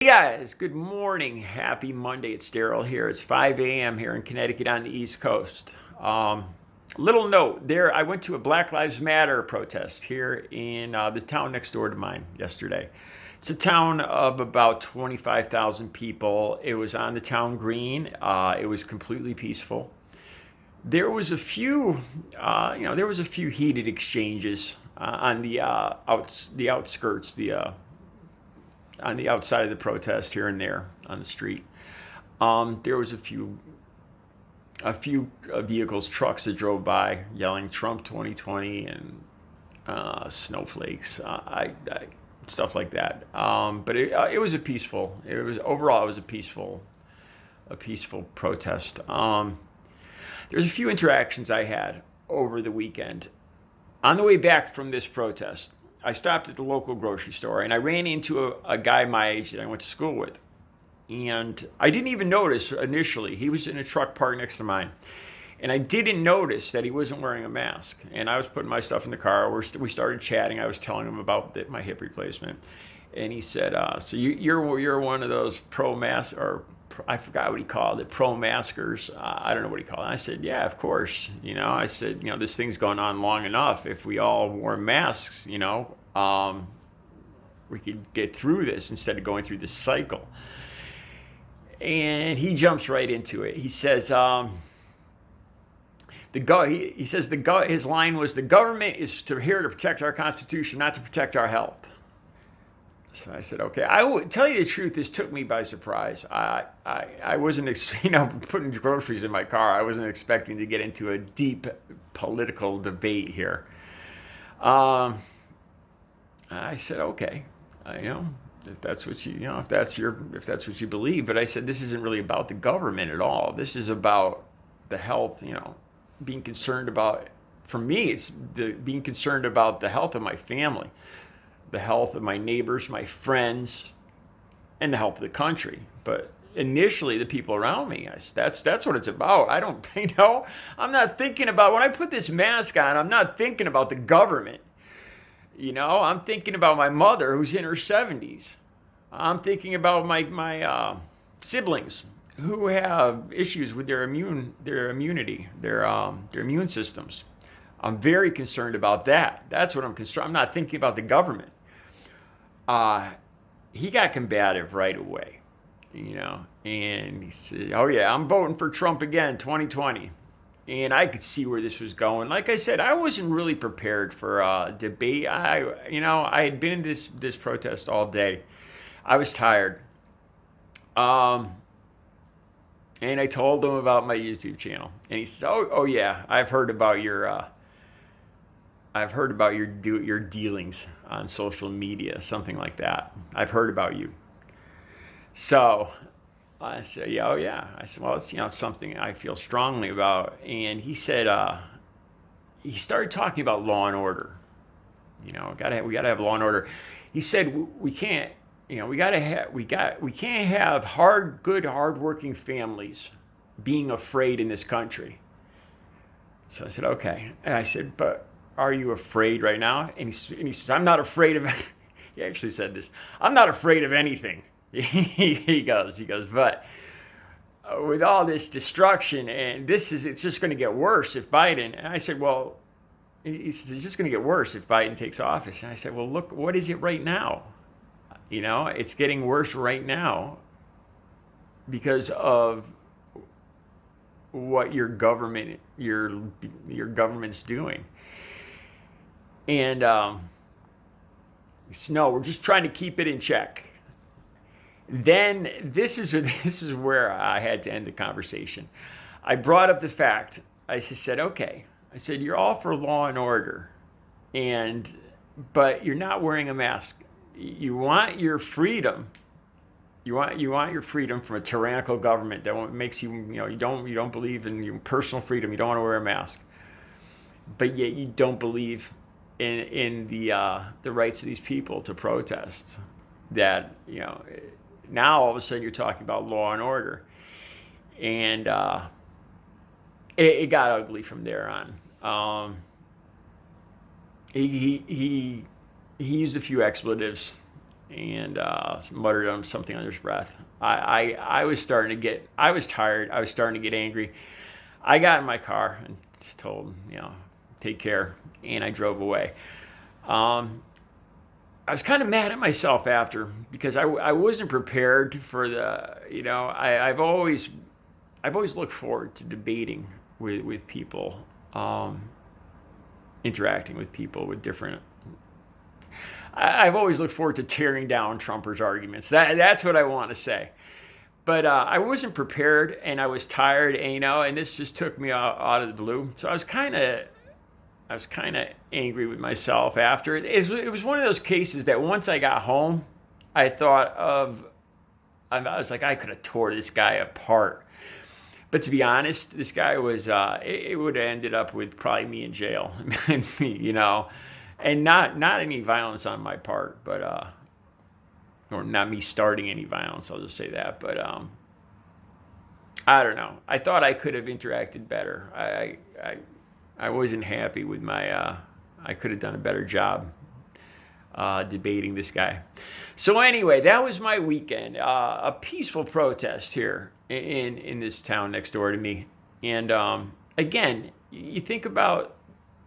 Hey guys, good morning. Happy Monday. It's Daryl here. It's 5 a.m. here in Connecticut on the East Coast. Little note there, I went to a Black Lives Matter protest here in the town next door to mine yesterday. It's a town of about 25,000 people. It was on the town green. It was completely peaceful. There was a few, there was a few heated exchanges on the outskirts, on the outside of the protest here and there on the street. There was a few vehicles, trucks that drove by yelling Trump 2020 and snowflakes, stuff like that. But it was a peaceful. It was overall it was a peaceful protest. There's a few interactions I had over the weekend. On the way back from this protest, I stopped at the local grocery store and I ran into a guy my age that I went to school with. And I didn't even notice initially. He was in a truck parked next to mine. And I didn't notice that he wasn't wearing a mask. And I was putting my stuff in the car. We started chatting. I was telling him about my hip replacement. And he said, so you're one of those pro-mask, or I forgot what he called it, pro-maskers. I don't know what he called it. I said, yeah, of course. I said, this thing's going on long enough. If we all wore masks, we could get through this instead of going through this cycle. And he jumps right into it. He says, his line was, the government is here to protect our Constitution, not to protect our health. So I said, okay. I will tell you the truth. This took me by surprise. I wasn't, putting groceries in my car. I wasn't expecting to get into a deep political debate here. I said, okay, if that's what if that's what you believe. But I said, this isn't really about the government at all. This is about the health. Being concerned about. For me, it's being concerned about the health of my family, the health of my neighbors, my friends, and the health of the country. But initially, the people around me, that's what it's about. I don't, I'm not thinking about, when I put this mask on, I'm not thinking about the government. I'm thinking about my mother who's in her 70s. I'm thinking about my siblings who have issues with their immunity, their immune systems. I'm very concerned about that. That's what I'm concerned. I'm not thinking about the government. He got combative right away, and he said, oh yeah, I'm voting for Trump again, 2020. And I could see where this was going. Like I said, I wasn't really prepared for a debate. I had been in this protest all day. I was tired. And I told him about my YouTube channel, and he said, "Oh yeah, I've heard about your dealings on social media, something like that. I've heard about you." So I said, yeah, oh yeah. I said, well, it's something I feel strongly about. And he said, he started talking about law and order. We gotta have law and order. He said we can't, we can't have hardworking families being afraid in this country. So I said, okay. And I said, but are you afraid right now? And he says, I'm not afraid of. He actually said this. I'm not afraid of anything. he goes, but with all this destruction, and it's just going to get worse if Biden. And I said, well, he says, it's just going to get worse if Biden takes office. And I said, well, look, what is it right now? It's getting worse right now because of what your government's doing. And no, we're just trying to keep it in check. Then this is where I had to end the conversation. I brought up the fact. I just said, okay. I said, you're all for law and order, but you're not wearing a mask. You want your freedom. You want your freedom from a tyrannical government that makes you you don't believe in your personal freedom. You don't want to wear a mask, but yet you don't believe in the rights of these people to protest. That now all of a sudden you're talking about law and order, and it got ugly from there on. He used a few expletives and muttered something under his breath. I was starting to get, I was tired. I was starting to get angry. I got in my car and just told him, take care, and I drove away. I was kind of mad at myself after, because I wasn't prepared for I've always looked forward to debating with people, interacting with people with different. I've always looked forward to tearing down Trumpers' arguments. That's what I want to say. But I wasn't prepared, and I was tired, and this just took me out of the blue. So I was kind of angry with myself after. It was one of those cases that once I got home, I thought of, I was like, I could have tore this guy apart. But to be honest, this guy was, it would have ended up with probably me in jail, and not any violence on my part, but, or not me starting any violence, I'll just say that. But I don't know. I thought I could have interacted better. I wasn't happy with my, I could have done a better job debating this guy. So anyway, that was my weekend. A peaceful protest here in this town next door to me. And again, you think about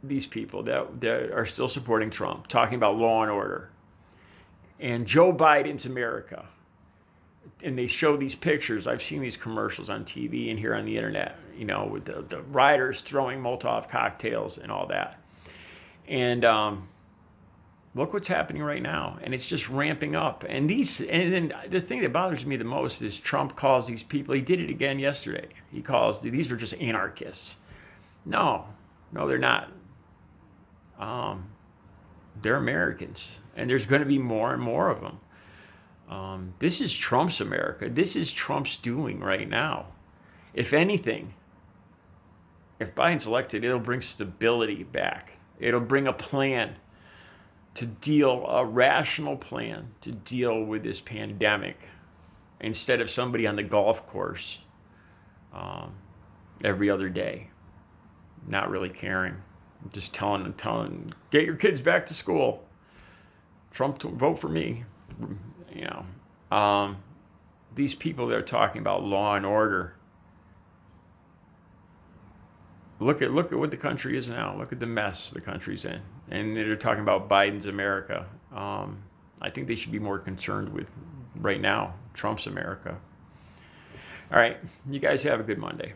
these people that are still supporting Trump, talking about law and order, and Joe Biden's America. And they show these pictures. I've seen these commercials on TV and here on the internet, with the riders throwing Molotov cocktails and all that. And look what's happening right now. And it's just ramping up. And then the thing that bothers me the most is Trump calls these people, he did it again yesterday. He calls, these are just anarchists. No, they're not. They're Americans. And there's going to be more and more of them. This is Trump's America. This is Trump's doing right now. If anything, if Biden's elected, it'll bring stability back. It'll bring a plan a rational plan to deal with this pandemic, instead of somebody on the golf course every other day, not really caring, just telling, get your kids back to school. Trump, vote for me. These people that are talking about law and order. Look at what the country is now. Look at the mess the country's in. And they're talking about Biden's America. I think they should be more concerned with, right now, Trump's America. All right. You guys have a good Monday.